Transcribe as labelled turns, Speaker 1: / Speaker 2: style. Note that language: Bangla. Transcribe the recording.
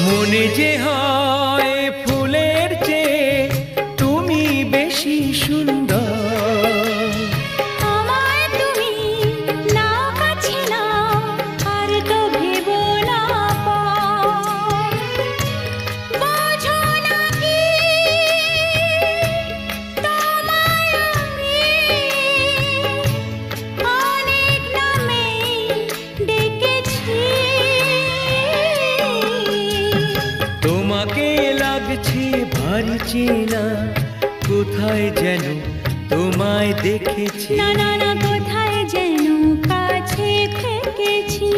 Speaker 1: মনে যে হয় ফুলের চেয়ে তুমি বেশি সুন্দর।
Speaker 2: আমায় তুমি নাও কাছে নাও, আর তো ভেবো না পর। বোঝো না কি তোমায় আমি অনেক নামে ডেকেছি।
Speaker 1: তোমাকে লাগছে ভারী চেনা, কোথায় যেন তোমায় দেখেছি।
Speaker 2: না না না, কোথায় যেন কাছে থেকেছি।